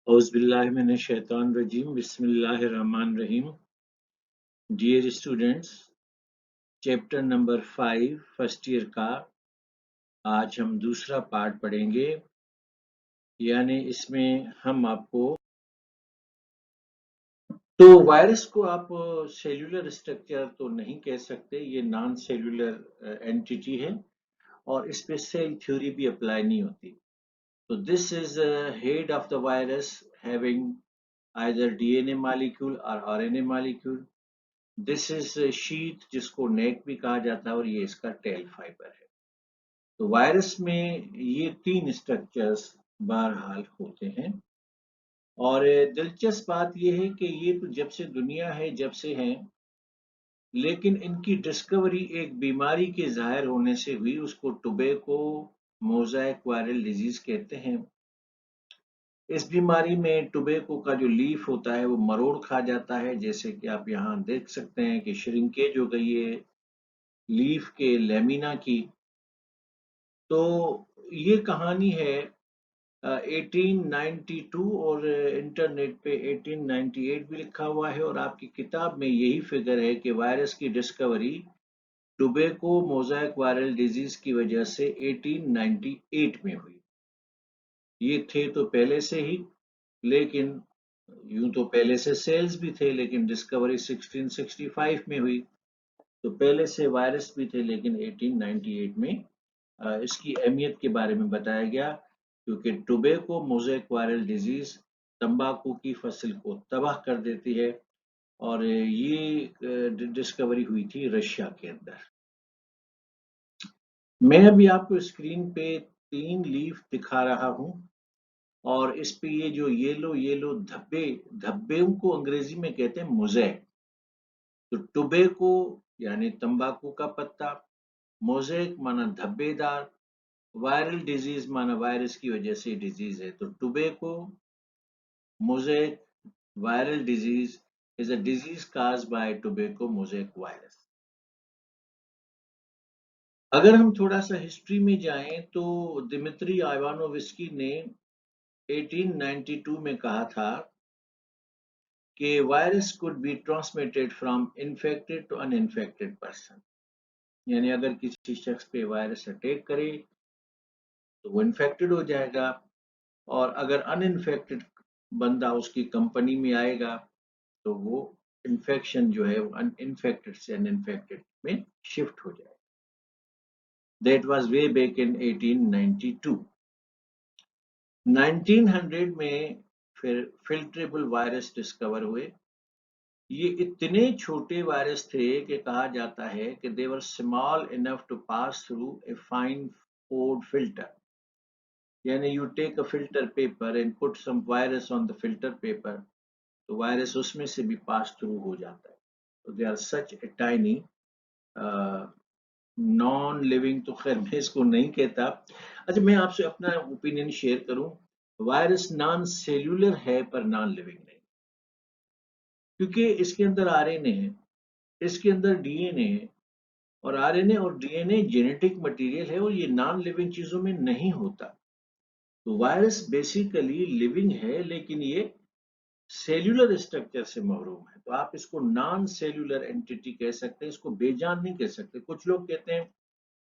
औज़ुबिल्लाहिमिनश्शैतानिर्रजीम बिस्मिल्लाहिर्रहमानिर्रहीम। Dear students, chapter number 5 first year का आज हम दूसरा पार्ट पढ़ेंगे। यानी इसमें हम आपको वायरस को आप सेल्यूलर स्ट्रक्चर तो नहीं कह सकते, ये नॉन सेल्यूलर एंटिटी है और इस पे सेल थ्योरी भी अप्लाई नहीं होती। तो this is head of the virus having either DNA molecule और RNA molecule. This is sheath जिसको नेक भी कहा जाता है और ये इसका टेल फाइबर है। तो वायरस में ये तीन स्ट्रक्चर्स बहरहाल होते हैं और दिलचस्प बात यह है कि ये तो जब से दुनिया है जब से हैं, लेकिन इनकी डिस्कवरी एक बीमारी के जाहिर होने से हुई। उसको टोबैको मोज़ाइक वायरल डिजीज कहते हैं। इस बीमारी में टोबैको का जो लीफ होता है वो मरोड़ खा जाता है, जैसे कि आप यहाँ देख सकते हैं कि श्रिंकेज हो गई है लीफ के लेमिना की। तो ये कहानी है 1892 और इंटरनेट पे 1898 भी लिखा हुआ है और आपकी किताब में यही फिगर है कि वायरस की discovery tobacco mosaic viral disease की वजह से 1898 में हुई। ये थे तो पहले से ही, लेकिन यूं तो पहले से सेल्स भी थे, लेकिन डिस्कवरी 1665 में हुई। तो पहले से वायरस भी थे, लेकिन 1898 में इसकी अहमियत के बारे में बताया गया, क्योंकि टोबैको मोज़ेक वायरल डिजीज तंबाकू की फसल को तबाह कर देती है और ये डिस्कवरी हुई थी रशिया के अंदर। मैं अभी आपको स्क्रीन पे तीन लीफ दिखा रहा हूं और इस पे ये जो येलो येलो धब्बे धब्बे को अंग्रेजी में कहते हैं मोज़ेक। तो टोबैको यानी तंबाकू का पत्ता, मोज़ेक माना धब्बेदार, वायरल डिजीज माना वायरस की वजह से डिजीज है। तो tobacco mosaic viral disease is a disease caused by tobacco mosaic virus। अगर हम थोड़ा सा हिस्ट्री में जाएं तो दिमित्री आइवानोविस्की ने 1892 में कहा था कि virus could be transmitted from infected to uninfected person. यानी अगर किसी शख्स पे वायरस अटैक करे तो वो इन्फेक्टेड हो जाएगा, और अगर अनइन्फेक्टेड बंदा उसकी कंपनी में आएगा तो वो इन्फेक्शन जो है वो अनइन्फेक्टेड से अनइन्फेक्टेड में शिफ्ट हो जाएगा। That was way back in 1892। 1900 में फिर फिल्ट्रेबल वायरस डिस्कवर हुए। ये इतने छोटे वायरस थे कि कहा जाता है कि they were small enough to pass through a fine pored filter. यानी you take a filter paper and put some virus on the filter paper, तो वायरस उसमें से भी पास थ्रू हो जाता है। तो they are such a tiny non living, तो खैर मैं इसको नहीं कहता। अच्छा, मैं आपसे अपना ओपिनियन शेयर करूं। वायरस नॉन सेल्यूलर है पर नॉन लिविंग नहीं, क्योंकि इसके अंदर आरएनए है, इसके अंदर डीएनए है, और आरएनए और डीएनए जेनेटिक मटेरियल है और ये नॉन लिविंग चीजों में नहीं होता। तो वायरस बेसिकली लिविंग है, लेकिन ये सेल्यूलर स्ट्रक्चर से महरूम है। तो आप इसको नॉन सेल्यूलर एंटिटी कह सकते हैं, इसको बेजान नहीं कह सकते। कुछ लोग कहते हैं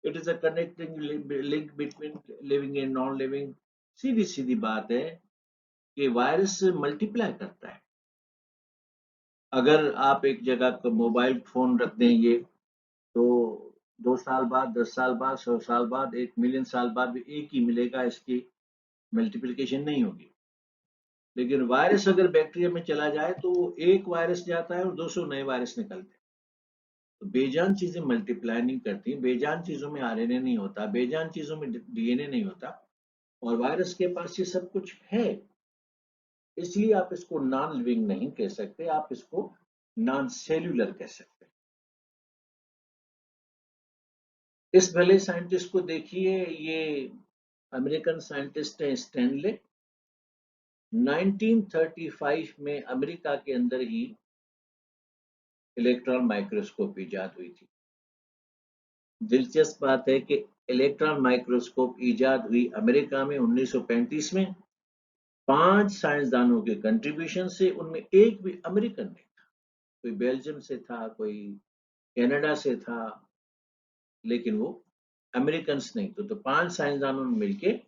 it is a connecting link between living and non living. सीधी सीधी बात है कि वायरस मल्टीप्लाई करता है। अगर आप एक जगह का मोबाइल फोन रख देंगे तो 2 साल बाद, 10 साल बाद, 100 साल बाद, 1 मिलियन साल बाद भी एक ही मिलेगा, इसकी मल्टीप्लिकेशन नहीं होगी। लेकिन वायरस अगर बैक्टीरिया में चला जाए तो वो एक वायरस जाता है और 200 नए वायरस निकलते हैं। तो बेजान चीजें मल्टीप्लाई नहीं करती, बेजान चीजों में आरएनए नहीं होता, बेजान चीजों में डीएनए नहीं होता, और वायरस के पास ये सब कुछ है। इसलिए आप इसको नॉन लिविंग नहीं कह सकते, आप इसको नॉन सेल्यूलर कह सकते हैं। इस भले साइंटिस्ट को देखिए, ये अमेरिकन साइंटिस्ट है स्टैनले। 1935 में अमेरिका के अंदर ही इलेक्ट्रॉन माइक्रोस्कोप इजाद हुई थी। दिलचस्प बात है कि इलेक्ट्रॉन माइक्रोस्कोप इजाद हुई अमेरिका में 1935 में, 5 साइंसदानों के कंट्रीब्यूशन से, उनमें एक भी अमेरिकन नहीं था। कोई बेल्जियम से था, कोई कनाडा से था, लेकिन वो अमेरिकन नहीं। तो 5 साइंसदानों ने मिलके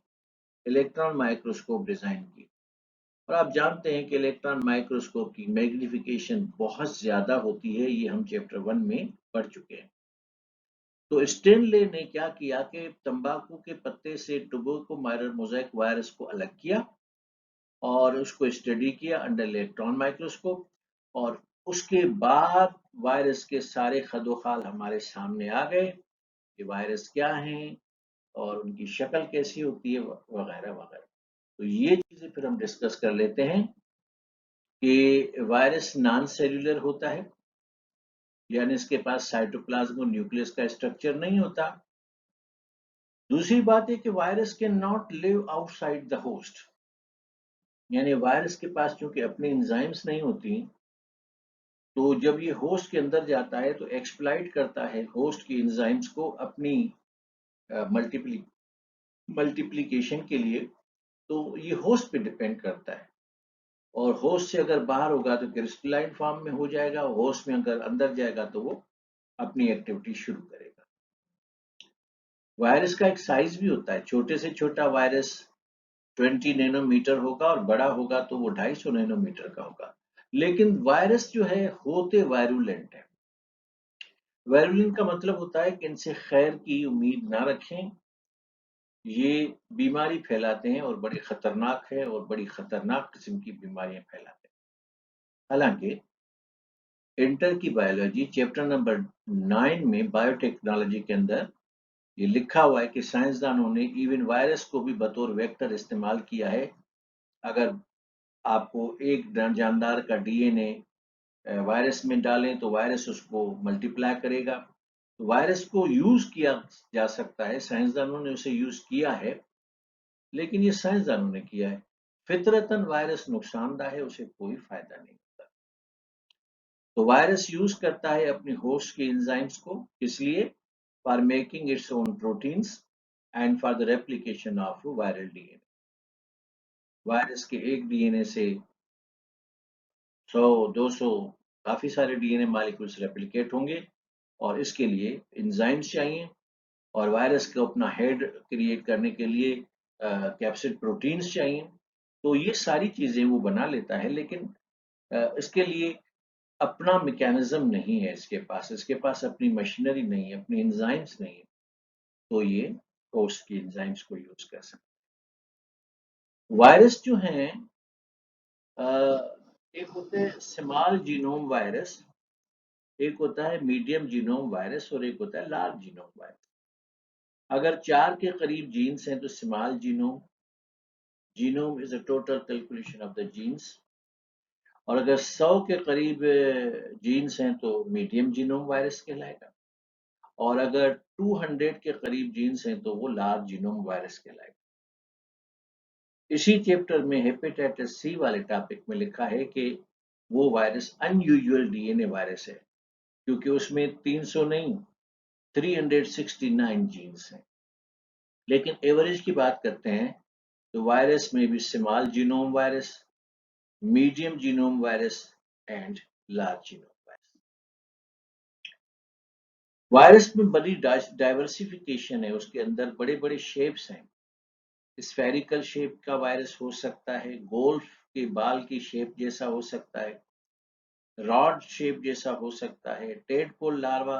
इलेक्ट्रॉन माइक्रोस्कोप डिजाइन की। और आप जानते हैं कि इलेक्ट्रॉन माइक्रोस्कोप की मैग्निफिकेशन बहुत ज्यादा होती है, ये हम चैप्टर 1 में पढ़ चुके हैं। तो स्टेनले ने क्या किया कि तंबाकू के पत्ते से टोबैको मोज़ेक वायरस को अलग किया और उसको स्टडी किया अंडर इलेक्ट्रॉन माइक्रोस्कोप। और उसके बाद वायरस के सारे खदोखाल हमारे सामने आ गए कि वायरस क्या हैं और उनकी शक्ल कैसी होती है, वगैरह वगैरह। तो ये चीजें फिर हम डिस्कस कर लेते हैं कि वायरस नॉन सेल्यूलर होता है, यानी इसके पास साइटोप्लाज्म और न्यूक्लियस का स्ट्रक्चर नहीं होता। दूसरी बात है कि virus can not live outside the host, यानी वायरस के पास चूंकि अपनी एंजाइम्स नहीं होती, तो जब ये होस्ट के अंदर जाता है तो एक्सप्लॉइट करता है होस्ट की एंजाइम्स को अपनी मल्टीप्लिकेशन के लिए। तो ये होस्ट पे डिपेंड करता है, और होस्ट से अगर बाहर होगा तो क्रिस्टलाइन फॉर्म में हो जाएगा, होस्ट में अगर अंदर जाएगा तो वो अपनी एक्टिविटी शुरू करेगा। वायरस का एक साइज भी होता है, छोटे से छोटा वायरस 20 नैनोमीटर होगा और बड़ा होगा तो वो 250 नैनोमीटर का होगा। लेकिन वायरस जो है होते वायरुलेंट है। वायरुलेंट का मतलब होता है कि इनसे खैर की उम्मीद ना रखें, ये बीमारी फैलाते हैं और बड़ी खतरनाक है और बड़ी खतरनाक किस्म की बीमारियां फैलाते हैं। हालांकि इंटर की बायोलॉजी चैप्टर नंबर 9 में बायोटेक्नोलॉजी के अंदर ये लिखा हुआ है कि साइंसदानों ने इवन वायरस को भी बतौर वेक्टर इस्तेमाल किया है। अगर आपको एक जानदार का डीएनए वायरस में डालें तो वायरस उसको मल्टीप्लाई करेगा। तो वायरस को यूज किया जा सकता है, साइंसदानों ने उसे यूज किया है, लेकिन ये साइंसदानों ने किया है। फितरतन वायरस नुकसानदायक है, उसे कोई फायदा नहीं होता। तो वायरस यूज करता है अपनी होस्ट के एंजाइम्स को, इसलिए for making its own proteins and for the replication of viral DNA. Virus के एक डीएनए से 100 200 काफी सारे डीएनए मॉलिक्यूल्स रेप्लिकेट होंगे, और इसके लिए एंजाइम्स चाहिए, और वायरस को अपना हेड क्रिएट करने के लिए कैप्सिड प्रोटीन्स चाहिए। तो ये सारी चीजें वो बना लेता है, लेकिन इसके लिए अपना मैकेनिज्म नहीं है, इसके पास अपनी मशीनरी नहीं है, अपनी एंजाइम्स नहीं है। तो ये होस्ट की एंजाइम्स को यूज कर सकते हैं। वायरस जो हैं, एक होते हैं स्मॉल जीनोम वायरस, एक होता है मीडियम जीनोम वायरस, और एक होता है लार्ज जीनोम वायरस। अगर 4 के करीब जीन्स हैं तो small genome, genome is a total calculation of the genes. और अगर 100 के करीब जीन्स हैं तो मीडियम जीनोम वायरस कहलाएगा, और अगर 200 के करीब जीन्स हैं तो वो लार्ज जीनोम वायरस कहलाएगा। इसी चैप्टर में हेपेटाइटिस सी वाले टॉपिक में लिखा है कि वो वायरस अनयूजुअल डीएनए वायरस है, क्योंकि उसमें 300 नहीं 369 जीन्स हैं। लेकिन एवरेज की बात करते हैं तो वायरस में भी small genome virus, medium genome virus and large genome virus. Virus में बड़ी डाइवर्सिफिकेशन है, उसके अंदर बड़े बड़े शेप्स हैं। स्फेरिकल शेप का वायरस हो सकता है, गोल्फ के बाल की शेप जैसा हो सकता है, रॉड शेप जैसा हो सकता है, टेडपोल लार्वा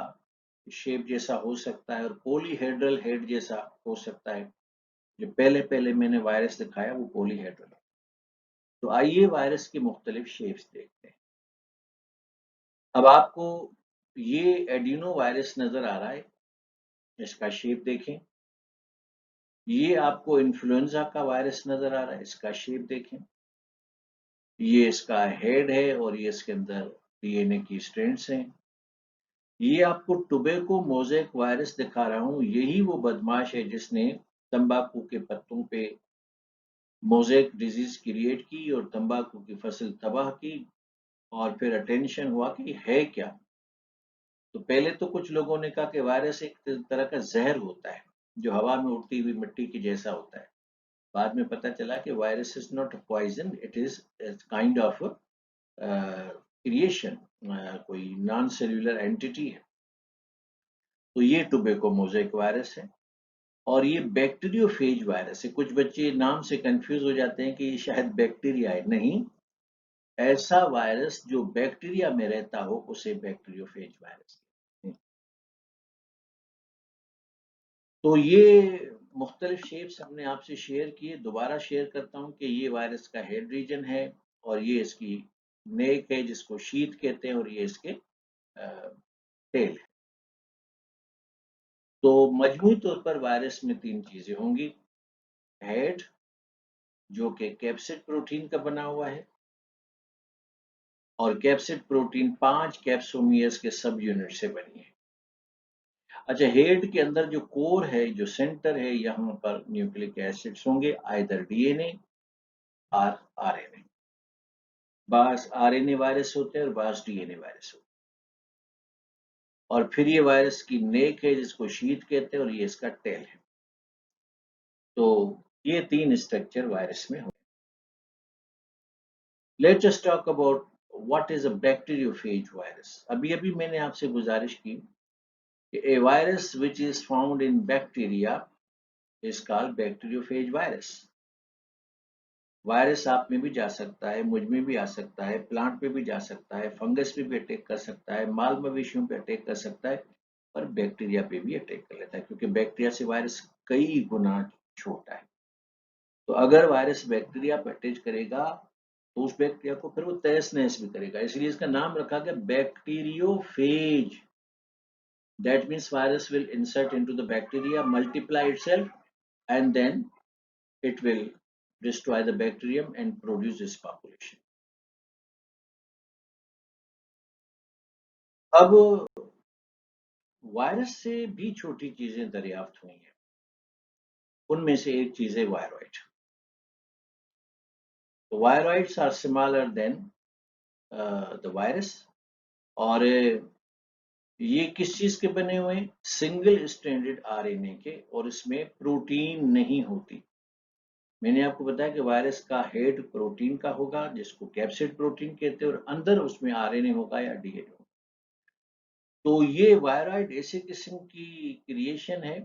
शेप जैसा हो सकता है, और पॉलीहेड्रल हेड जैसा हो सकता है। जो पहले पहले मैंने वायरस दिखाया वो पॉलीहेड्रल है। तो आइए वायरस की मुख्तलिफ शेप्स देखते हैं। अब आपको ये एडिनो वायरस नजर आ रहा है, इसका शेप देखें। ये आपको इन्फ्लुएंजा का वायरस नजर आ रहा है, इसका शेप देखें। ये इसका हेड है और ये इसके अंदर डीएनए की स्ट्रैंड्स हैं। ये आपको टोबैको मोज़ेक वायरस दिखा रहा हूं, यही वो बदमाश है जिसने तंबाकू के पत्तों पे मोज़ेक डिजीज क्रिएट की और तंबाकू की फसल तबाह की। और फिर अटेंशन हुआ कि है क्या। तो पहले तो कुछ लोगों ने कहा कि वायरस एक तरह का जहर होता है जो हवा में उड़ती हुई मिट्टी की जैसा होता है, बाद में पता चला कि virus is not a poison, it is kind of creation, कोई नॉन सेल्यूलर एंटिटी है। तो ये टोबैको मोज़ेक वायरस है और ये बैक्टीरियोफेज वायरस है। कुछ बच्चे नाम से कंफ्यूज हो जाते हैं कि ये शायद बैक्टीरिया है। नहीं, ऐसा वायरस जो बैक्टीरिया में रहता हो उसे बैक्टीरियोफेज वायरस कहते हैं। तो ये मुख्तलिफ शेप्स हमने आपसे शेयर किए। दोबारा शेयर करता हूँ कि ये वायरस का हेड रीजन है और ये इसकी नेक है जिसको शीथ कहते हैं और ये इसके टेल है। तो मजमूई तौर पर वायरस में तीन चीजें होंगी। हेड जो कि कैप्सिड प्रोटीन का बना हुआ है और कैप्सिड प्रोटीन 5 कैप्सोमियर्स के सब यूनिट से बनी है। अच्छा, हेड के अंदर जो कोर है, जो सेंटर है, यहाँ पर न्यूक्लिक एसिड्स होंगे, आइदर डीएनए और आरएनए। बास आरएनए वायरस होते हैं और बास डीएनए वायरस होते हैं। और फिर ये वायरस की नेक है जिसको शीथ कहते हैं और ये इसका टेल है। तो ये तीन स्ट्रक्चर वायरस में होते हैं। Let us talk about what is a bacteriophage virus. अभी अभी मैंने आपसे गुजारिश की कि a virus which is found in bacteria is called bacteriophage virus. Virus आप में भी जा सकता है, मुझ में भी आ सकता है, प्लांट पे भी जा सकता है, फंगस पे भी अटैक कर सकता है, माल मवेशियों पे अटैक कर सकता है और बैक्टीरिया पे भी अटैक कर लेता है, क्योंकि बैक्टीरिया से वायरस कई गुना छोटा है। तो अगर वायरस बैक्टीरिया पे अटैच करेगा तो उस बैक्टीरिया को फिर वो तहस नहस भी करेगा, इसलिए इसका नाम रखा गया bacteriophage. That means virus will insert into the bacteria, multiply itself and then it will destroy the bacterium and produce its population. अब वायरस से भी छोटी चीजें दरियाफ्त हुई हैं। उनमें से एक चीज है वायरॉइड। तो viroids are smaller than the virus. और ये किस चीज के बने हुए हैं? सिंगल स्ट्रैंडेड आरएनए के, और इसमें प्रोटीन नहीं होती। मैंने आपको बताया कि वायरस का हेड प्रोटीन का होगा जिसको कैप्सिड प्रोटीन कहते हैं और अंदर उसमें आरएनए होगा या डीएनए होगा। तो ये वायरॉइड ऐसे किस्म की क्रिएशन है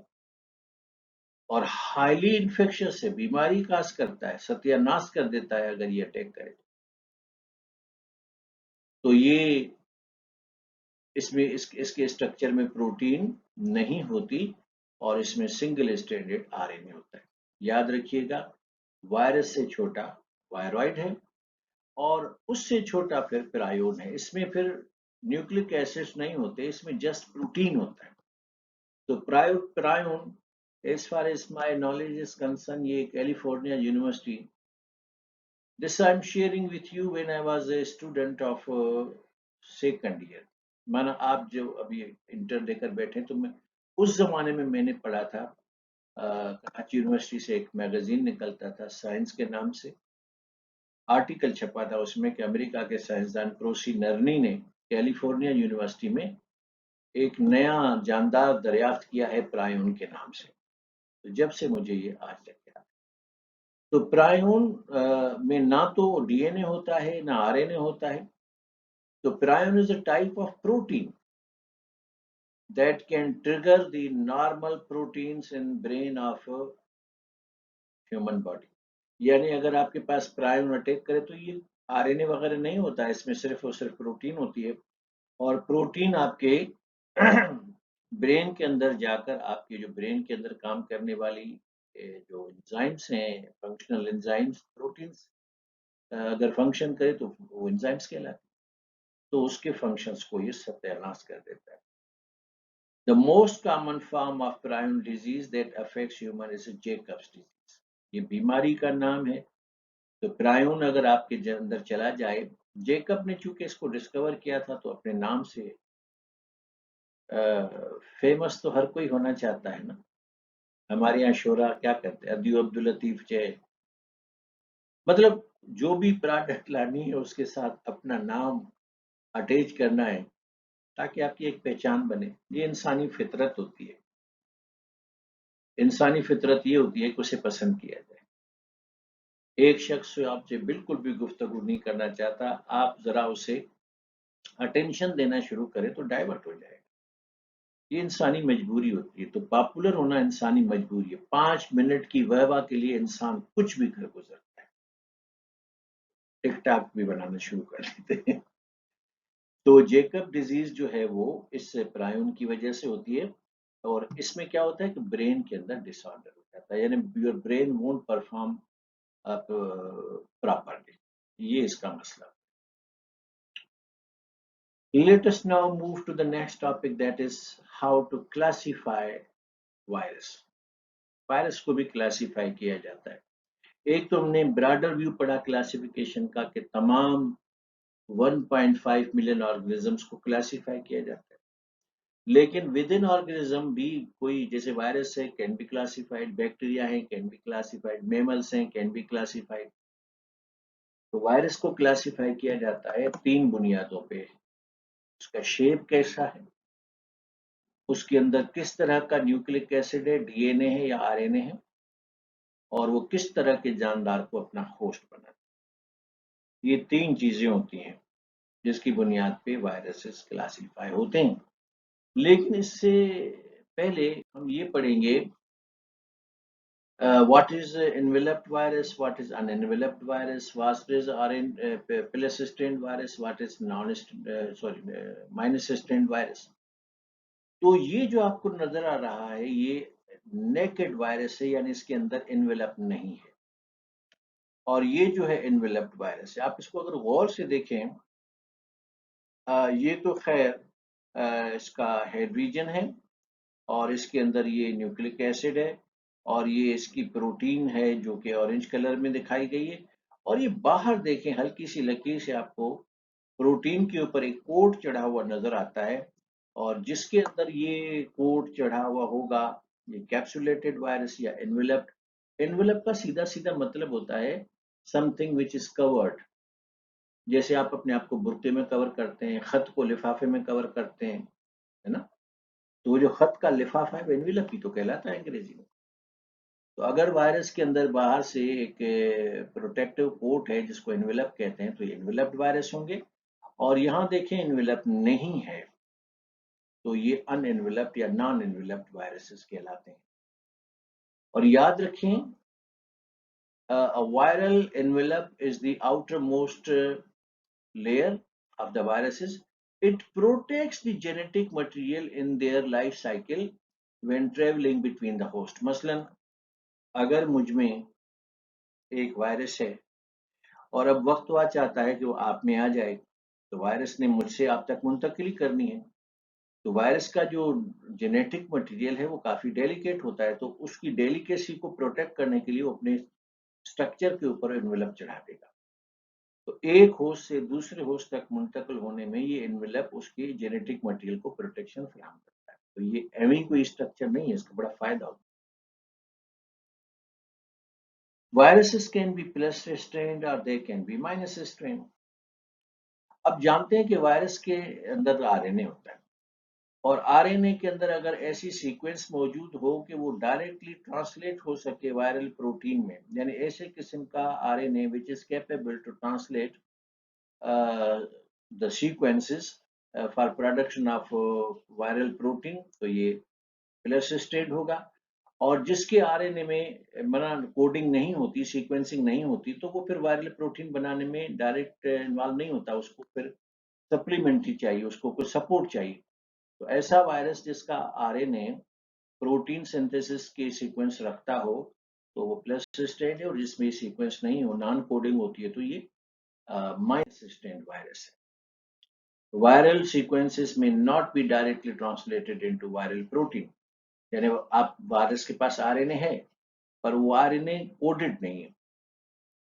और हाईली इन्फेक्शियस है, बीमारी काज करता है, सत्यानाश कर देता है अगर ये अटैक करे। तो ये इसमें इसके स्ट्रक्चर में प्रोटीन नहीं होती और इसमें सिंगल स्ट्रैंडेड आरएनए होता है। याद रखिएगा, वायरस से छोटा वायरॉइड है और उससे छोटा फिर प्रायोन है। इसमें फिर न्यूक्लिक एसिड्स नहीं होते, इसमें जस्ट प्रोटीन होता है। तो prion, as far as my knowledge is concerned, ये California university, this I'm sharing with you when I was a student of second year। माना आप जो अभी इंटर देकर बैठे, तो मैं उस जमाने में मैंने पढ़ा था। कराची यूनिवर्सिटी से एक मैगजीन निकलता था साइंस के नाम से, आर्टिकल छपा था उसमें कि अमेरिका के साइंसदान प्रोसी नरनी ने कैलिफोर्निया यूनिवर्सिटी में एक नया जानदार दरियाफ्त किया है प्रायोन के नाम से। तो जब से मुझे ये आज तक याद है। तो प्रायोन में ना तो डीएनए होता है ना आरएनए होता है। तो prion is a type of protein that can trigger the normal proteins in brain of a human body। यानी अगर आपके पास प्रायोन अटैक करे तो ये आरएनए वगैरह नहीं होता है, इसमें सिर्फ और सिर्फ प्रोटीन होती है। और प्रोटीन आपके ब्रेन के अंदर जाकर आपके जो ब्रेन के अंदर काम करने वाली जो एंजाइम्स हैं, फंक्शनल एंजाइम्स, प्रोटीन्स अगर फंक्शन करे तो वो एंजाइम्स कहलाते हैं। तो उसके फंक्शंस को ये सत्यानाश कर देता है। The most common form of prion disease that affects human is Jacob's disease। ये बीमारी का नाम है। तो प्रायोन अगर आपके अंदर चला जाए, जेकब ने चूंकि इसको डिस्कवर किया था तो अपने नाम से फेमस तो हर कोई होना चाहता है ना। हमारे यहाँ शोरा क्या करते हैं, अब्दुल अब्दुल लतीफ जय, मतलब जो भी प्रोडक्ट लानी है उसके साथ अपना नाम अटैच करना है ताकि आपकी एक पहचान बने। ये इंसानी फितरत होती है। इंसानी फितरत ये होती है कि उसे पसंद किया जाए। एक शख्स आपसे बिल्कुल भी गुफ्तगू नहीं करना चाहता, आप जरा उसे अटेंशन देना शुरू करें तो डाइवर्ट हो जाएगा। ये इंसानी मजबूरी होती है। तो पॉपुलर होना इंसानी मजबूरी है। 5 मिनट की वाहवाह के लिए इंसान कुछ भी कर गुजरता है। टिकटॉक भी बनाना शुरू कर देते हैं। तो जेकब डिजीज जो है वो इस प्रायून की वजह से होती है। और इसमें क्या होता है कि ब्रेन के अंदर डिसऑर्डर हो जाता है, यानी your brain won't perform properly. ये इसका मसला। Let us now move to the next topic, that is how to classify virus. Virus को भी क्लासिफाई किया जाता है। एक तो हमने ब्रॉडर व्यू पढ़ा क्लासिफिकेशन का कि तमाम 1.5 मिलियन ऑर्गेनिजम्स को क्लासिफाई किया जाता है। लेकिन विद इन ऑर्गेनिज्म भी कोई, जैसे वायरस है कैन बी क्लासिफाइड, बैक्टीरिया है कैन बी क्लासिफाइड, मेमल्स हैं कैन बी क्लासिफाइड। तो वायरस को क्लासिफाई किया जाता है 3 बुनियादों पे। उसका शेप कैसा है, उसके अंदर किस तरह का न्यूक्लिक एसिड है, डीएनए है या आरएनए है, और वो किस तरह के जानदार को अपना होस्ट बनाता है। ये 3 चीजें होती हैं जिसकी बुनियाद पे वायरसेस क्लासिफाई होते हैं। लेकिन इससे पहले हम ये पढ़ेंगे what is enveloped virus, what is unenveloped virus, what is persistent virus, what is minus sustained virus। तो ये जो आपको नजर आ रहा है ये नेकेड वायरस है, यानी इसके अंदर इन्वेलप नहीं है। और ये जो है इन्वेलप्ड वायरस है। आप इसको अगर गौर से देखें, ये तो खैर इसका हेड रीजन है, और इसके अंदर ये न्यूक्लिक एसिड है, और ये इसकी प्रोटीन है जो कि ऑरेंज कलर में दिखाई गई है। और ये बाहर देखें, हल्की सी लकीर से आपको प्रोटीन के ऊपर एक कोट चढ़ा हुआ नजर आता है, और जिसके अंदर ये कोट चढ़ा हुआ होगा ये कैप्सुलेटेड वायरस या एनवेलप्ड। एनवेलप का सीधा सीधा मतलब होता है समथिंग विच इज कवर्ड। जैसे आप अपने आप को बुर्के में कवर करते हैं, खत को लिफाफे में कवर करते हैं, है ना। तो वो जो खत का लिफाफा है वो एनवेलप ही तो कहलाता है अंग्रेजी में। तो अगर वायरस के अंदर बाहर से एक प्रोटेक्टिव कोट है जिसको एनवेलप कहते हैं, तो ये एनवेलप्ड वायरस होंगे। और यहाँ देखें एनवेलप नहीं है, तो ये अनएनवेलप्ड या नॉन एनवेलप्ड वायरसेस कहलाते हैं। और याद रखें, a viral envelope is the outermost layer of the viruses. It protects the genetic material in their life cycle when traveling between the host. मसलन अगर मुझ में एक वायरस है और अब वक्त हुआ चाहता है कि वो आप में आ जाए, तो वायरस ने मुझसे आप तक मुंतकिली करनी है। तो वायरस का जो जेनेटिक मटेरियल है वो काफी डेलिकेट होता है, तो उसकी डेलिकेसी को प्रोटेक्ट करने के लिए वो अपने स्ट्रक्चर के ऊपर एनवेलप चढ़ा देगा। तो एक होस्ट से दूसरे होस्ट तक मुंतकिल होने में ये एनवेलप उसके जेनेटिक मटेरियल को प्रोटेक्शन फराहम करता है। तो ये एवं कोई स्ट्रक्चर नहीं है, इसका बड़ा फायदा होता है। Viruses can be plus stranded और they can be minus stranded. अब जानते हैं कि वायरस के अंदर आरएनए होता है, और आरएनए के अंदर अगर ऐसी सीक्वेंस मौजूद हो कि वो डायरेक्टली ट्रांसलेट हो सके वायरल प्रोटीन में, यानी ऐसे किस्म का RNA which is capable to translate the sequences for production of viral protein, तो ये प्लस होगा। और जिसके आरएनए में मना कोडिंग नहीं होती, सीक्वेंसिंग नहीं होती, तो वो फिर वायरल प्रोटीन बनाने में डायरेक्ट इन्वॉल्व नहीं होता, उसको फिर सप्लीमेंट्री चाहिए, उसको कुछ सपोर्ट चाहिए। तो ऐसा वायरस जिसका आरएनए प्रोटीन सिंथेसिस के सीक्वेंस रखता हो, तो वो प्लस स्ट्रेंड है, और जिसमें सीक्वेंस नहीं हो, नॉन कोडिंग होती है, तो ये माइनस स्ट्रेंड वायरस है। Viral sequences may not be directly translated into viral protein, यानी आप वायरस के पास आरएनए है पर वो आरएनए कोडेड नहीं है,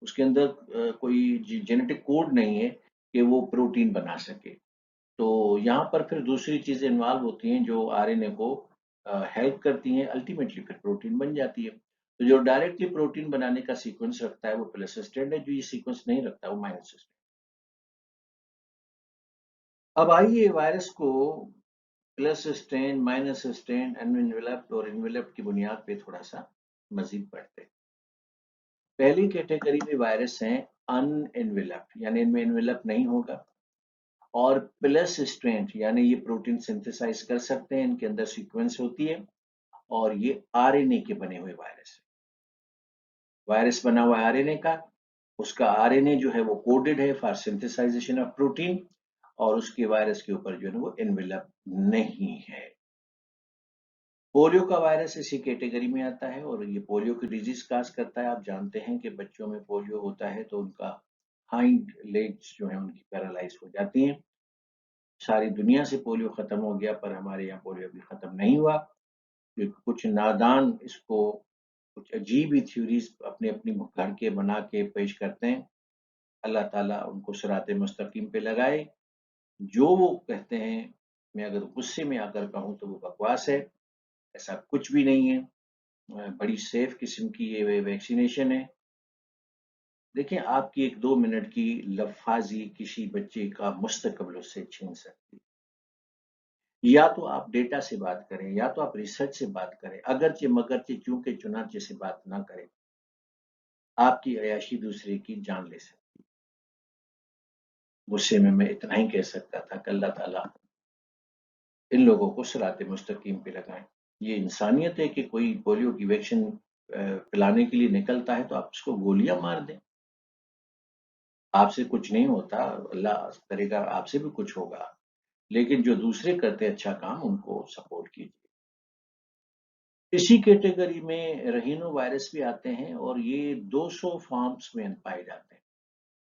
उसके अंदर कोई जेनेटिक कोड नहीं है कि वो प्रोटीन बना सके। तो यहाँ पर फिर दूसरी चीजें इन्वॉल्व होती हैं जो आरएनए को हेल्प करती हैं, अल्टीमेटली फिर प्रोटीन बन जाती है। तो जो डायरेक्टली प्रोटीन बनाने का सीक्वेंस रखता है वो प्लस स्ट्रैंड है, जो ये सीक्वेंस नहीं रखता वो माइनस स्ट्रैंड। अब आइए वायरस को plus strain, minus strain, enveloped और इनवेलप्ड की बुनियाद पे थोड़ा सा मजीद पढ़ते हैं। पहली कैटेगरी में वायरस हैं अनएनवेलप्ड, यानी इनमें एनवेलप नहीं होगा, और प्लस स्ट्रेंड, यानी ये प्रोटीन सिंथेसाइज कर सकते हैं, इनके अंदर सीक्वेंस होती है, और ये आरएनए के बने हुए वायरस है। वायरस बना हुआ है आरएनए का, उसका आरएनए जो है वो कोडेड है फॉर सिंथेसाइजेशन ऑफ प्रोटीन, और उसके वायरस के ऊपर जो है वो एनवेलप नहीं है। पोलियो का वायरस इसी कैटेगरी में आता है, और ये पोलियो की डिजीज काज करता है। आप जानते हैं कि बच्चों में पोलियो होता है तो उनका हाइंड लेग्स जो है उनकी पैरालाइज हो जाती हैं। सारी दुनिया से पोलियो खत्म हो गया, पर हमारे यहाँ पोलियो अभी खत्म नहीं हुआ, क्योंकि कुछ नादान इसको कुछ अजीब ही थ्योरीज अपने अपनी घर के बना के पेश करते हैं। अल्लाह ताला उनको सिरात मुस्तकीम पे लगाए। जो वो कहते हैं, मैं अगर गुस्से में आकर कहूँ तो वो बकवास है, ऐसा कुछ भी नहीं है। बड़ी सेफ किस्म की ये वैक्सीनेशन है। देखिए, आपकी 1-2 मिनट की लफाजी किसी बच्चे का मुस्तकबिल उससे छीन सकती है। या तो आप डेटा से बात करें, या तो आप रिसर्च से बात करें, अगरचे मगरचे चूंकि चुनाचे से बात ना करें। आपकी अय्याशी दूसरे की जान ले सकती है। गुस्से में मैं इतना ही कह सकता था कि अल्लाह ताला इन लोगों को सिरात मुस्तकीम पे लगाएं। ये इंसानियत है कि कोई पोलियो की वैक्सीन पिलाने के लिए निकलता है तो आप उसको गोलियां मार दें। आपसे कुछ नहीं होता, अल्लाह करेगा आपसे भी कुछ होगा, लेकिन जो दूसरे करते अच्छा काम उनको सपोर्ट कीजिए। इसी कैटेगरी में रहीनो वायरस भी आते हैं, और ये 200 फॉर्म्स में पाए जाते हैं।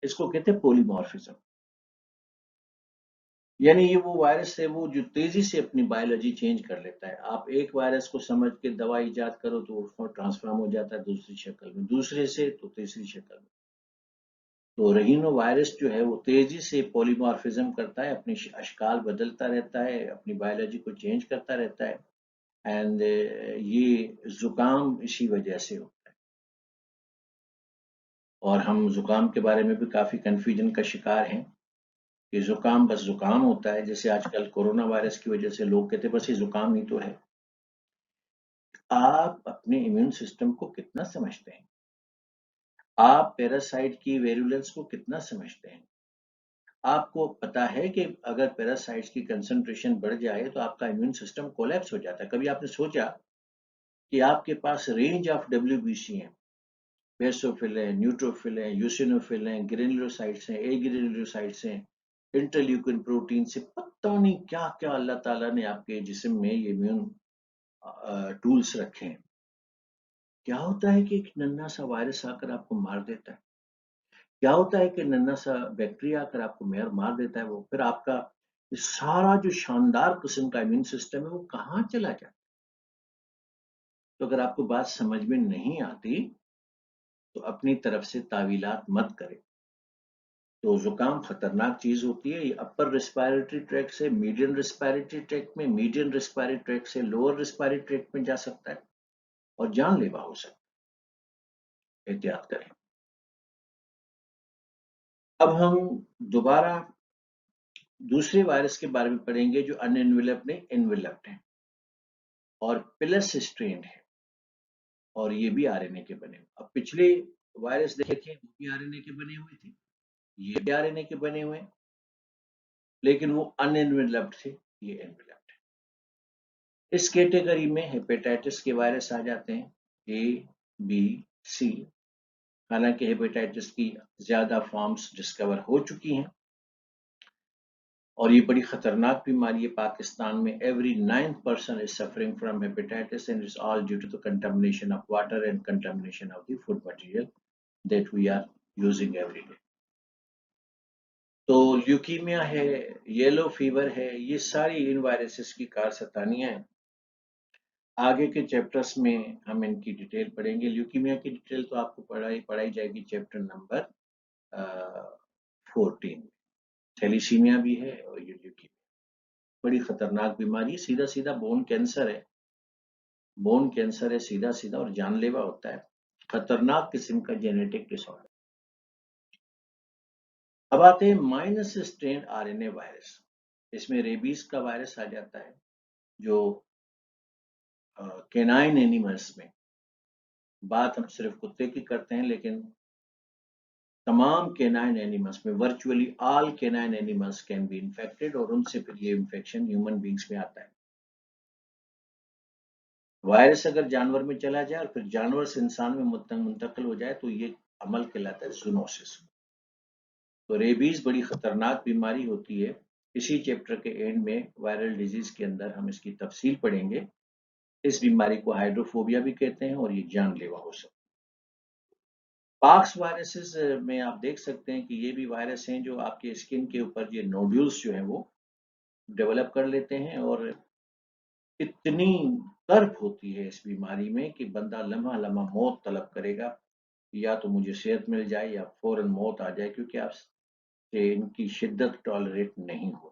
इसको कहते हैं पोलीमॉर्फिज्म, यानी ये वो वायरस है वो जो तेजी से अपनी बायोलॉजी चेंज कर लेता है। आप एक वायरस को समझ के दवा इजाद करो तो वो ट्रांसफॉर्म हो जाता है दूसरी शक्ल में, दूसरे से तो तीसरी शक्ल में। तो रहीनो वायरस जो है वो तेजी से पॉलीमॉर्फिज्म करता है, अपनी अशकाल बदलता रहता है, अपनी बायोलॉजी को चेंज करता रहता है। एंड ये जुकाम इसी वजह से होता है। और हम जुकाम के बारे में भी काफी कंफ्यूजन का शिकार हैं कि जुकाम बस जुकाम होता है। जैसे आजकल कोरोना वायरस की वजह से लोग कहते हैं बस ये जुकाम ही तो है। आप अपने इम्यून सिस्टम को कितना समझते हैं? आप पैरासाइट की वेरुलेंस को कितना समझते हैं? आपको पता है कि अगर पैरासाइट्स की कंसंट्रेशन बढ़ जाए तो आपका इम्यून सिस्टम कोलैप्स हो जाता है। कभी आपने सोचा कि आपके पास रेंज ऑफ डब्ल्यूबीसी हैं, बेसोफिल है, न्यूट्रोफिल है, यूसिनोफिल हैं, ग्रेन्युलोसाइट्स हैं, ए ग्रेन्युलोसाइट्स हैं, इंटरल्यूकिन प्रोटीन से पता नहीं क्या क्या अल्लाह ताला ने आपके जिस्म में ये इम्यून टूल्स रखे हैं। क्या होता है कि एक नन्हा सा वायरस आकर आपको मार देता है? क्या होता है कि नन्हा सा बैक्टीरिया आकर आपको मार देता है? वो फिर आपका ये सारा जो शानदार किस्म का इम्यून सिस्टम है वो कहाँ चला जाता है? तो अगर आपको बात समझ में नहीं आती तो अपनी तरफ से तावीलात मत करें। तो जुकाम खतरनाक चीज होती है। ये अपर रिस्पायरेटरी ट्रैक्ट से मीडियम रिस्पायरेटरी ट्रैक्ट में, मीडियम रिस्पायरेटरी ट्रैक्ट से लोअर रिस्पायरेटरी ट्रैक्ट में जा सकता है, और जानलेवा हो सकता है। एहतियात करें। अब हम दोबारा दूसरे वायरस के बारे में पढ़ेंगे जो अनएनवेलप्ड नहीं, एनवेलप्ड है, और प्लस स्ट्रेन है, और ये भी आरएनए के बने हुए। अब पिछले वायरस देखें, वो भी आरएनए के बने हुए थे, ये भी आरएनए के बने हुए हैं, लेकिन वो अनएनवेलप्ड थे, ये एनवेलप्ड है। इस कैटेगरी में हेपेटाइटिस के वायरस आ जाते हैं, ए, बी, सी। हालांकि हेपेटाइटिस की ज्यादा फॉर्म्स डिस्कवर हो चुकी हैं, और ये बड़ी खतरनाक बीमारी है। पाकिस्तान में every 9th person is suffering from hepatitis, and it's all due to the contamination of water and contamination of the food material that we are using every day. तो ल्यूकीमिया है, येलो फीवर है, ये सारी इन viruses की कारसतानियां हैं। आगे के chapters में हम इनकी डिटेल पढ़ेंगे। ल्यूकीमिया की डिटेल तो आपको पढ़ाई जाएगी चैप्टर नंबर 14। थैलीसीमिया भी है, और ये ल्यूकीमिया बड़ी खतरनाक बीमारी, सीधा सीधा बोन कैंसर है। बोन कैंसर है सीधा सीधा, और जानलेवा होता है। खतरनाक किस्म का जेनेटिक डिसऑर्डर। अब आते हैं माइनस स्ट्रेन आरएनए वायरस। इसमें रेबीज का वायरस आ जाता है, जो कैनाइन एनिमल्स में बात हम सिर्फ कुत्ते की करते हैं, लेकिन तमाम कैनाइन एनिमल्स में, virtually all canine animals can be infected, और उनसे फिर ये इन्फेक्शन ह्यूमन बींग्स में आता है। वायरस अगर जानवर में चला जाए और फिर जानवर से इंसान में मुंतकिल हो जाए तो ये अमल कहलाता है जूनोसिस। तो रेबीज बड़ी खतरनाक बीमारी होती है। इसी चैप्टर के एंड में वायरल डिजीज के अंदर हम इसकी तफसील पढ़ेंगे। इस बीमारी को हाइड्रोफोबिया भी कहते हैं और ये जानलेवा हो सकता है। पॉक्स वायरसेस में आप देख सकते हैं कि ये भी वायरस हैं जो आपके स्किन के ऊपर ये नोड्यूल्स जो हैं वो डेवलप कर लेते हैं, और इतनी कर्ब होती है इस बीमारी में कि बंदा लम्हा लम्हा मौत तलब करेगा, या तो मुझे सेहत मिल जाए या फौरन मौत आ जाए, क्योंकि आपसे इनकी शिद्दत टॉलरेट नहीं हो।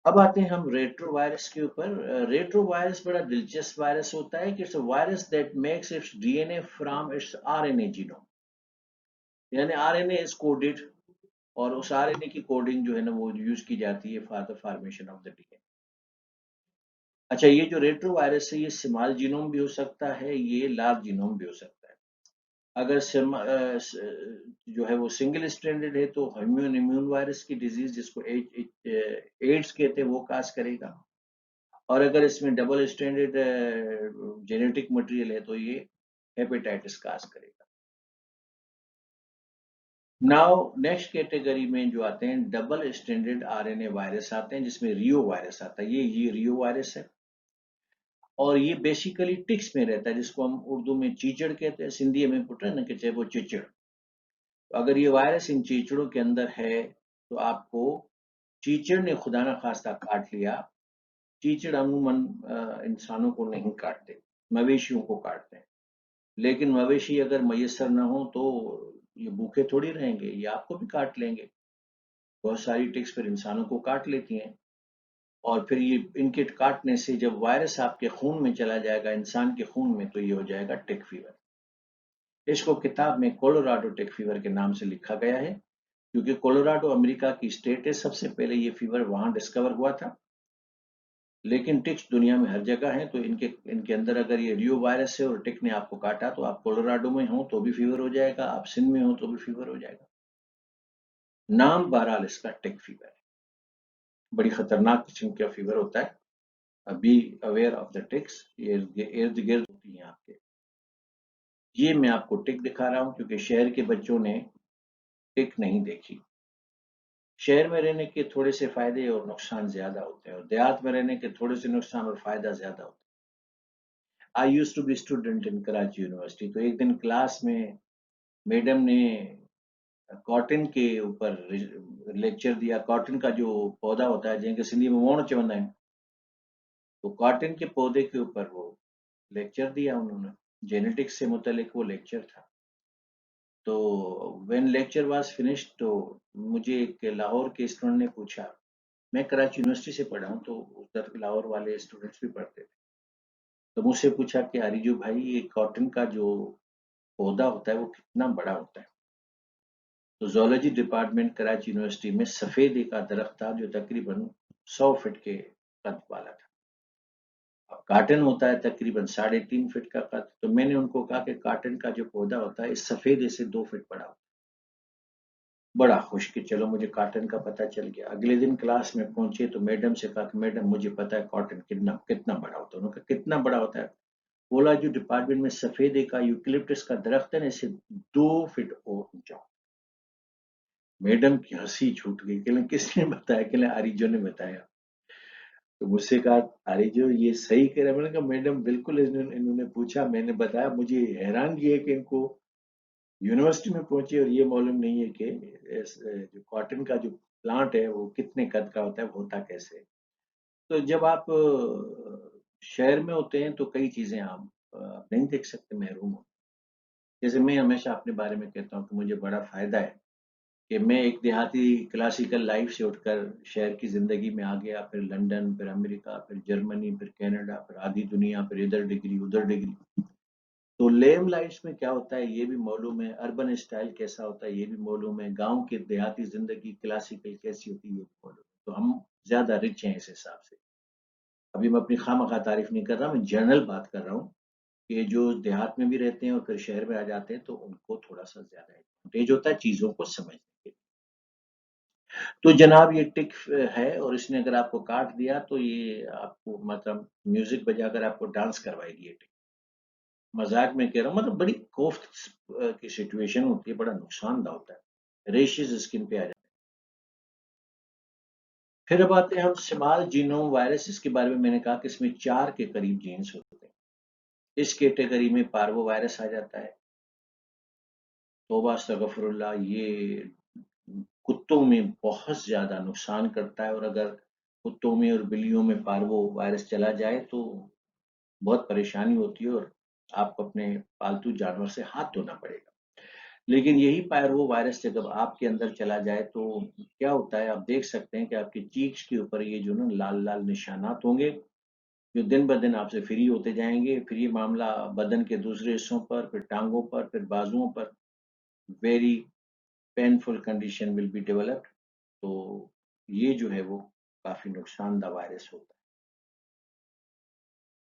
अब आते हैं हम रेट्रो वायरस के ऊपर। रेट्रो वायरस बड़ा दिलचस्प वायरस होता है कि it's a virus that makes it's DNA from its RNA genome, यानी आरएनए इज कोडेड, और उस आरएनए की कोडिंग जो है ना वो यूज की जाती है for the formation of the DNA. अच्छा, ये जो रेट्रो वायरस है ये स्मॉल जीनोम भी हो सकता है, ये लार्ज जीनोम भी हो सकता है। अगर जो है वो सिंगल स्ट्रैंडेड है तो इम्यून वायरस की डिजीज, जिसको एड्स कहते हैं, वो काज करेगा। और अगर इसमें डबल स्टैंडर्ड जेनेटिक मटेरियल है तो ये हेपेटाइटिस काज करेगा। नाउ नेक्स्ट कैटेगरी में जो आते हैं डबल स्टैंडर्ड आरएनए वायरस आते हैं, जिसमें रियो वायरस आता है। ये रियो वायरस है, और ये बेसिकली टिक्स में रहता है, जिसको हम उर्दू में चीचड़ कहते हैं, सिंधी में पुट न कि चाहे वो चिचड़। तो अगर ये वायरस इन चीचड़ों के अंदर है तो आपको, चीचड़ ने खुदा ना खास्ता काट लिया। चीचड़ अमूमन इंसानों को नहीं काटते, मवेशियों को काटते हैं। लेकिन मवेशी अगर मयसर न हो तो ये भूखे थोड़ी रहेंगे, ये आपको भी काट लेंगे। बहुत सारी टिक्स फिर इंसानों को काट लेती हैं, और फिर ये इनके काटने से जब वायरस आपके खून में चला जाएगा, इंसान के खून में, तो ये हो जाएगा टिक फीवर। इसको किताब में कोलोराडो टिक फीवर के नाम से लिखा गया है, क्योंकि कोलोराडो अमेरिका की स्टेट है, सबसे पहले ये फीवर वहां डिस्कवर हुआ था। लेकिन टिक्स दुनिया में हर जगह है, तो इनके इनके अंदर अगर ये रियो वायरस है और टिक ने आपको काटा, तो आप कोलोराडो में हो तो भी फीवर हो जाएगा, आप सिंध में हो तो भी फीवर हो जाएगा। नाम बहरहाल इसका टिक फीवर है। बड़ी खतरनाक किस्म का फीवर होता है। Be aware of the ticks, ये इर्द गिर्द होती हैं आपके। ये मैं आपको टिक दिखा रहा हूँ क्योंकि शहर के बच्चों ने टिक नहीं देखी। शहर में रहने के थोड़े से फायदे और नुकसान ज्यादा होते हैं, और देहात में रहने के थोड़े से नुकसान और फायदा ज्यादा होता है। I use to be student in Karachi university, तो एक दिन क्लास में मैडम ने कॉटन के ऊपर लेक्चर दिया। कॉटन का जो पौधा होता है, जिनके सिंधी में वोण चवंदा आहिनि, तो कॉटन के पौधे के ऊपर वो लेक्चर दिया उन्होंने। जेनेटिक्स से मुतलिक वो लेक्चर था। तो व्हेन लेक्चर वाज फिनिश्ड, तो मुझे एक लाहौर के स्टूडेंट ने पूछा। मैं कराची यूनिवर्सिटी से पढ़ा हूँ, तो उधर लाहौर वाले स्टूडेंट्स भी पढ़ते थे। तो मुझसे पूछा कि आरिजू भाई, ये कॉटन का जो पौधा होता है वो कितना बड़ा होता है? तो जूलॉजी डिपार्टमेंट कराची यूनिवर्सिटी में सफेदे का दरख्त था जो तकरीबन 100 फीट के कद वाला था। अब काटन होता है तकरीबन 3.5 फीट का कद। तो मैंने उनको कहा कि काटन का जो पौधा होता है इस सफेदे से 2 फीट बड़ा होता है। बड़ा खुश कि चलो मुझे कॉटन का पता चल गया। अगले दिन क्लास में पहुंचे तो मैडम से कहा कि मैडम मुझे पता है कॉटन कितना कितना बड़ा होता है। उन्होंने कहा कितना बड़ा होता है? बोला जो डिपार्टमेंट में सफेदे का यूकलिप्टस का दरख्त है ना, इससे 2 फीट और ऊंचा। मैडम की हंसी छूट गई। कहले किसने बताया? कहले आरिजो ने बताया। तो मुझसे कहा आरिजो ये सही कह रहा है? मैंने कहा मैडम बिल्कुल, इन्होंने पूछा, मैंने बताया। मुझे हैरानगी है कि इनको यूनिवर्सिटी में पहुंचे और ये मालूम नहीं है कि जो कॉटन का जो प्लांट है वो कितने कद का होता है, वो होता कैसे है। तो जब आप शहर में होते हैं तो कई चीजें आप नहीं देख सकते, महरूम हो। जैसे मैं हमेशा अपने बारे में कहता हूँ कि मुझे बड़ा फायदा है कि मैं एक देहाती क्लासिकल लाइफ से उठकर शहर की जिंदगी में आ गया, फिर लंदन, फिर अमेरिका, फिर जर्मनी, फिर कनाडा, फिर आधी दुनिया, फिर इधर डिग्री उधर डिग्री। तो लेम लाइफ्स में क्या होता है ये भी मालूम है, अर्बन स्टाइल कैसा होता है ये भी मालूम है, गांव की देहाती जिंदगी क्लासिकल कैसी होती है ये भी मालूम है। तो हम ज्यादा रिच हैं इस हिसाब से। अभी मैं अपनी खामखा तारीफ नहीं कर रहा, मैं जनरल बात कर रहा हूँ ये जो देहात में भी रहते हैं और फिर शहर में आ जाते हैं तो उनको थोड़ा-सा ज़्यादा एडवांटेज होता है चीज़ों को समझने के। तो जनाब ये टिक है और इसने अगर आपको काट दिया तो ये आपको मतलब म्यूज़िक बजाकर आपको डांस करवाएगी ये टिक। मज़ाक में कह रहा हूँ मतलब बड़ी कोफ्त की सिचुएशन होती है, बड़ा नुकसानदायक होता है। रेशेज़ स्किन पे आ जाते हैं। फिर अब आते हैं हम स्मॉल जीनोम वायरस इसके बारे में मैंने कहा कि इसमें 4 के करीब जीन्स होते हैं। इस कैटेगरी में पार्वो वायरस आ जाता है। तौबा अस्तगफुरुल्लाह ये कुत्तों में बहुत ज़्यादा नुकसान करता है और अगर कुत्तों में और बिल्लियों में पार्वो वायरस चला जाए तो बहुत परेशानी होती है और आपको अपने पालतू जानवर से हाथ धोना पड़ेगा। लेकिन यही पार्वो वायरस जब आपके अंदर चला जाए तो क्या होता है आप देख सकते हैं कि आपकी चीक्स के ऊपर ये जो ना लाल-लाल निशानात होंगे, जो दिन-ब-दिन आपसे फ्री होते जाएँगे। फिर ये मामला बदन के दूसरे हिस्सों पर, फिर टाँगों पर, फिर बाजुओं पर very painful condition will be developed. तो ये जो है वो काफ़ी नुकसानदायक वायरस होता है।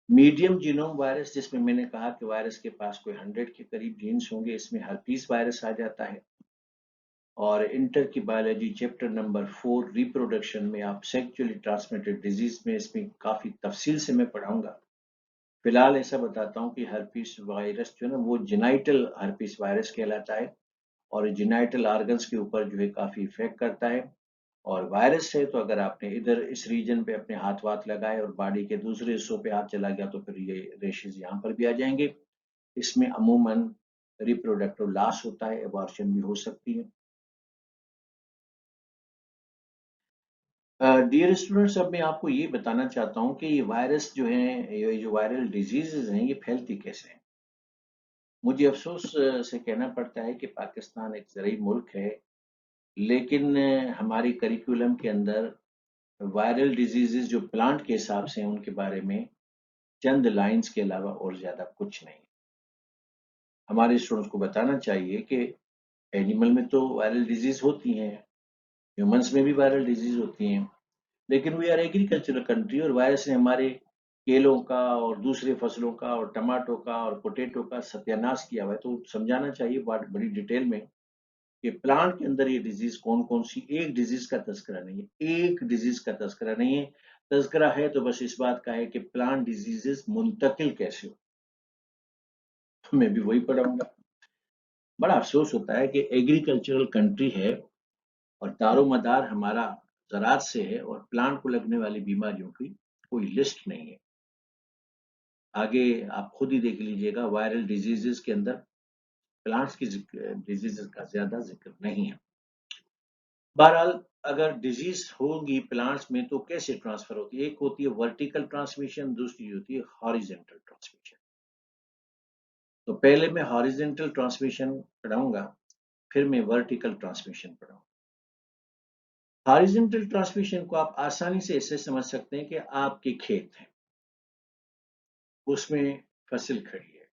मीडियम जीनोम वायरस जिसमें मैंने कहा कि वायरस के पास कोई 100 के करीब जीन्स होंगे, इसमें हर्पीस वायरस आ जाता है। और इंटर की बायोलॉजी चैप्टर नंबर 4 रिप्रोडक्शन में आप सेक्सुअली ट्रांसमिटेड डिजीज में इसमें काफ़ी तफसील से मैं पढ़ाऊँगा। फिलहाल ऐसा बताता हूँ कि हर्पीस वायरस जो है ना वो जेनिटल हर्पीस वायरस कहलाता है और जेनिटल ऑर्गन्स के ऊपर जो है काफ़ी इफ़ेक्ट करता है। और वायरस है तो अगर आपने इधर इस रीजन पे अपने हाथ-वाथ लगाए और बॉडी के दूसरे हिस्सों पे हाथ चला गया तो फिर ये रेशेज़ यहाँ पर भी आ जाएँगे। इसमें अमूमन रिप्रोडक्टिव लॉस होता है, अबॉर्शन भी हो सकती है। डियर स्टूडेंट्स अब मैं आपको ये बताना चाहता हूँ कि ये वायरस जो हैं, ये जो वायरल डिजीज़ेज़ हैं, ये फैलती कैसे हैं? मुझे अफ़सोस से कहना पड़ता है कि पाकिस्तान एक ज़रई मुल्क है, लेकिन हमारी करिकुलम के अंदर वायरल डिजीज़ेज़ जो प्लांट के हिसाब से हैं, उनके बारे में चंद लाइन्स के अलावा और ज़्यादा कुछ नहीं। हमारे स्टूडेंट्स को बताना चाहिए कि एनिमल में तो वायरल डिज़ीज़ होती हैं, ह्यूमन्स में भी वायरल डिज़ीज़ होती हैं, लेकिन वी आर एग्रीकल्चरल कंट्री और वायरस ने हमारे केलों का और दूसरे फसलों का और टमाटो का और पोटैटो का सत्यानाश किया हुआ है। तो समझाना चाहिए बड़ी डिटेल में कि प्लांट के अंदर ये डिज़ीज़ कौन-कौन सी एक डिज़ीज़ का तज़किरा नहीं है, एक डिज़ीज़ का तज़किरा नहीं है। तज़किरा है तो बस इस बात का है कि प्लांट डिज़ीज़ेज़ मुंतकिल कैसे हो? तो मैं भी वही पढ़ाऊँगा। बड़ा अफ़सोस होता है कि एग्रीकल्चरल कंट्री है और दारोमदार हमारा ज़राअत से है और प्लांट को लगने वाली बीमारियों की कोई लिस्ट नहीं है। आगे आप खुद ही देख लीजिएगा वायरल डिज़ीज़ेज़ के अंदर प्लांट्स की डिज़ीज़ेज़ का ज़्यादा ज़िक्र नहीं है। बहरहाल अगर डिज़ीज़ होगी प्लांट्स में तो कैसे ट्रांसफ़र होती है? एक होती है वर्टिकल ट्रांसमिशन, दूसरी होती है हॉरिज़ॉन्टल ट्रांसमिशन। तो पहले मैं हॉरिज़ॉन्टल ट्रांसमिशन पढ़ाऊँगा, फिर मैं वर्टिकल ट्रांसमिशन पढ़ाऊँगा। हॉरिज़ॉन्टल ट्रांसमिशन को आप आसानी से ऐसे समझ सकते हैं कि आपके खेत हैं, उसमें फसल खड़ी है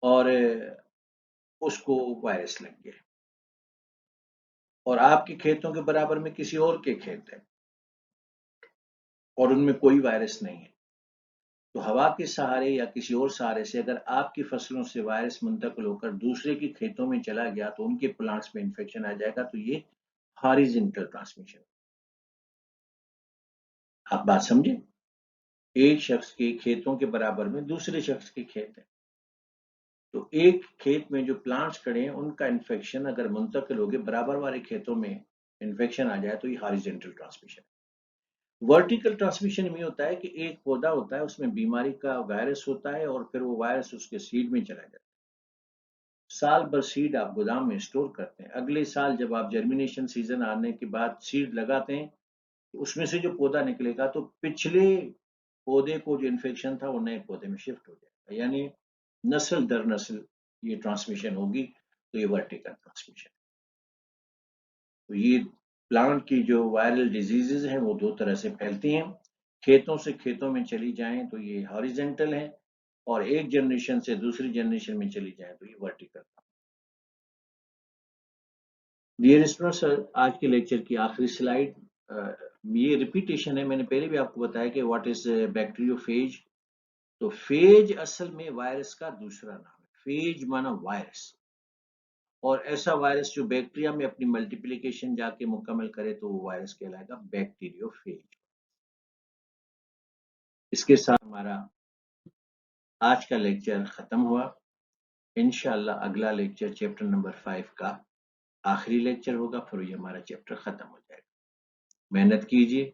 और उसको वायरस लग गया और आपके खेतों के बराबर में किसी और के खेत हैं और उनमें कोई वायरस नहीं है। तो हवा के सहारे या किसी और सहारे से अगर आपकी फसलों से वायरस मुंतकिल होकर दूसरे के खेतों में चला गया तो उनके प्लांट्स में इन्फेक्शन आ जाएगा, तो ये हॉरिज़ॉन्टल ट्रांसमिशन। आप बात समझे? एक शख्स के खेतों के बराबर में दूसरे शख्स के खेत हैं। तो एक खेत में जो प्लांट्स खड़े हैं उनका इन्फेक्शन अगर मुंतकिल होके बराबर वाले खेतों में इन्फेक्शन आ जाए तो ये हॉरिजॉन्टल ट्रांसमिशन है। वर्टिकल ट्रांसमिशन में होता है कि एक पौधा होता है उसमें बीमारी का वायरस होता है और फिर वो वायरस उसके सीड में चला जाता है। साल भर सीड आप गोदाम में स्टोर करते हैं, अगले साल जब आप जर्मिनेशन सीजन आने के बाद सीड लगाते हैं तो उसमें से जो पौधा निकलेगा तो पिछले पौधे को जो इन्फेक्शन था वो नए पौधे में शिफ्ट हो जाएगा, यानी नस्ल दर नस्ल ये ट्रांसमिशन होगी। तो ये वर्टिकल ट्रांसमिशन। तो ये प्लांट की जो वायरल डिजीजेज हैं वो दो तरह से फैलती हैं, खेतों से खेतों में चली जाएं तो ये हॉरिजेंटल है और एक जनरेशन से दूसरी जनरेशन में चली जाए तो ये वर्टिकल। डियर स्टूडेंट्स आज के लेक्चर की आखिरी स्लाइड, ये रिपीटेशन है, मैंने पहले भी आपको बताया कि व्हाट इज बैक्टीरियोफेज तो फेज असल में वायरस का दूसरा नाम है। फेज माना वायरस, और ऐसा वायरस जो बैक्टीरिया में अपनी मल्टीप्लिकेशन जाके मुकम्मल करे तो वो वायरस कहलाएगा बैक्टीरियोफेज। इसके साथ हमारा आज का लेक्चर खत्म हुआ। इंशाअल्लाह अगला लेक्चर चैप्टर नंबर 5 का आखिरी लेक्चर होगा, फिर ये हमारा चैप्टर खत्म हो जाएगा। मेहनत कीजिए,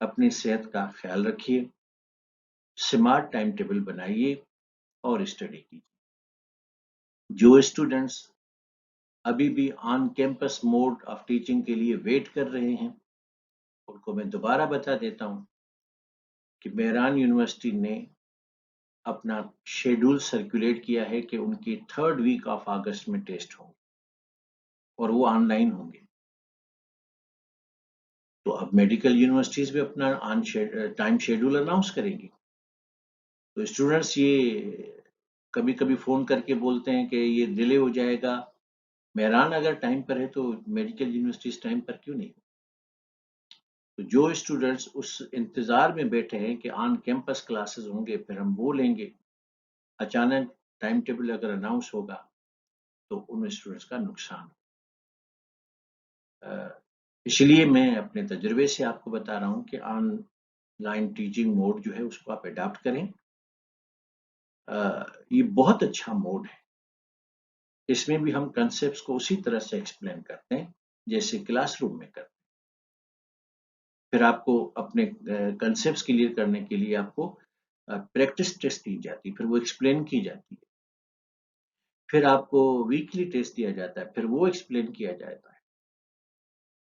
अपनी सेहत का ख्याल रखिए, स्मार्ट टाइम टेबल बनाइए और स्टडी कीजिए। जो स्टूडेंट्स अभी भी on campus mode of teaching के लिए वेट कर रहे हैं, उनको मैं दोबारा बता देता हूं कि मेहरान यूनिवर्सिटी ने अपना शेड्यूल सर्कुलेट किया है कि उनकी 3rd वीक ऑफ अगस्त में टेस्ट होंगे और वो ऑनलाइन होंगे। तो अब मेडिकल यूनिवर्सिटीज भी अपना ऑन टाइम शेड्यूल अनाउंस करेंगी। तो स्टूडेंट्स ये कभी कभी फोन करके बोलते हैं कि ये डिले हो जाएगा। मेहरान अगर टाइम पर है तो मेडिकल यूनिवर्सिटीज टाइम पर क्यों नहीं? तो जो स्टूडेंट्स उस इंतजार में बैठे हैं कि ऑन कैंपस क्लासेस होंगे फिर हम वो लेंगे, अचानक टाइम टेबल अगर अनाउंस होगा तो उन स्टूडेंट्स का नुकसान। इसलिए मैं अपने तजुर्बे से आपको बता रहा हूं कि ऑनलाइन टीचिंग मोड जो है उसको आप अडॉप्ट करें। ये बहुत अच्छा मोड है। इसमें भी हम कंसेप्ट्स को उसी तरह से एक्सप्लेन करते हैं जैसे क्लासरूम में करते हैं। फिर आपको अपने कंसेप्ट्स क्लियर करने के लिए आपको प्रैक्टिस टेस्ट दी जाती है, फिर वो एक्सप्लेन की जाती है। फिर आपको वीकली टेस्ट दिया जाता है, फिर वो एक्सप्लेन किया जाता है।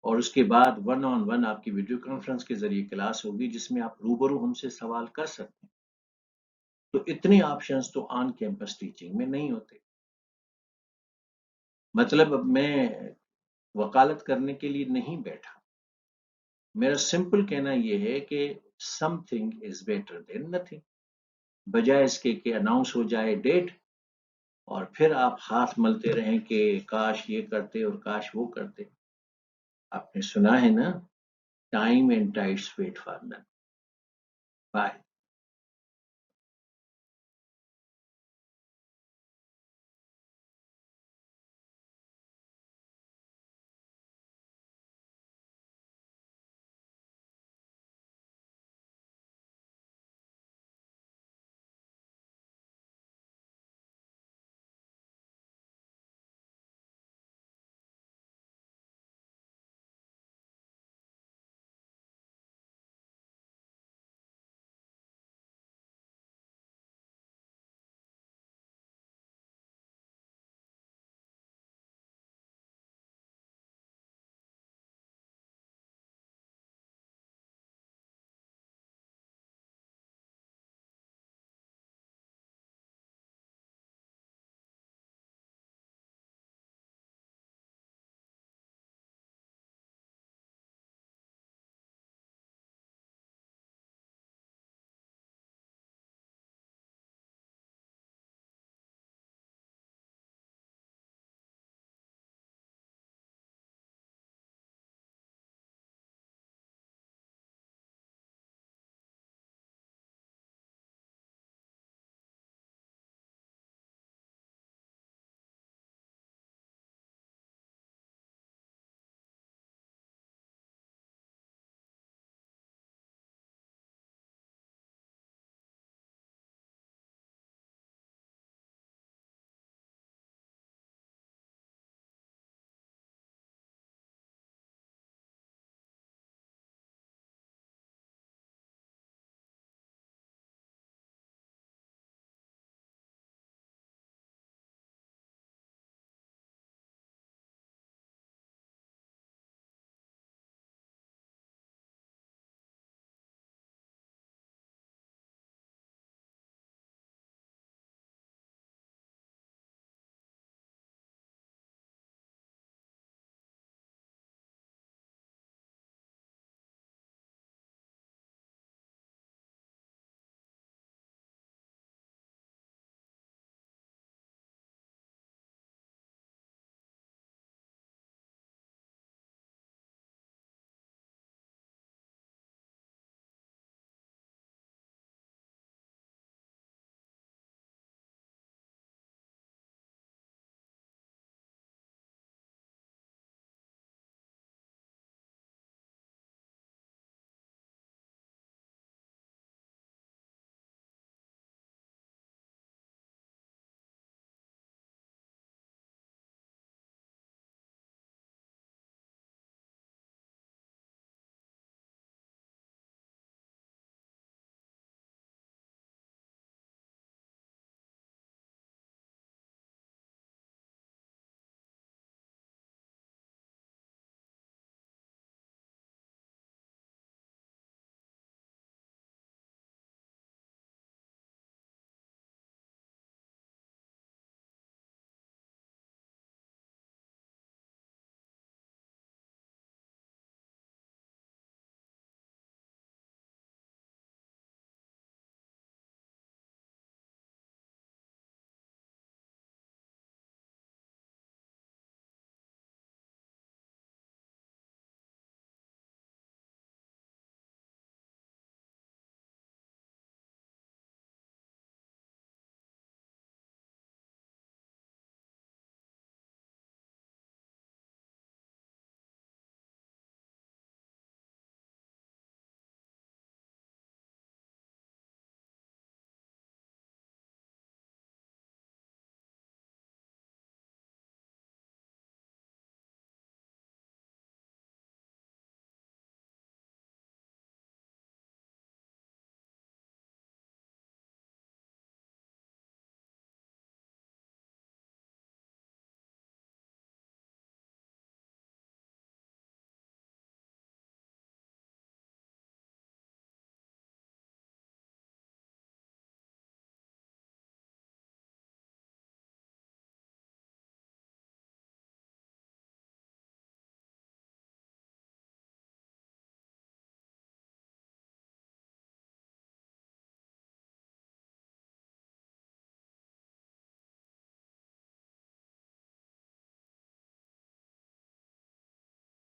और उसके बाद 1-on-1 आपकी वीडियो कॉन्फ्रेंस के जरिए क्लास होगी जिसमें आप रूबरू हमसे सवाल कर सकते हैं। तो इतने ऑप्शंस तो ऑन कैंपस टीचिंग में नहीं होते। मतलब अब मैं वकालत करने के लिए नहीं बैठा। मेरा सिंपल कहना यह है कि something is better than nothing. बजाय इसके कि अनाउंस हो जाए डेट और फिर आप हाथ मलते रहें कि काश ये करते और काश वो करते। आपने सुना है ना, time and tides wait for none. Bye.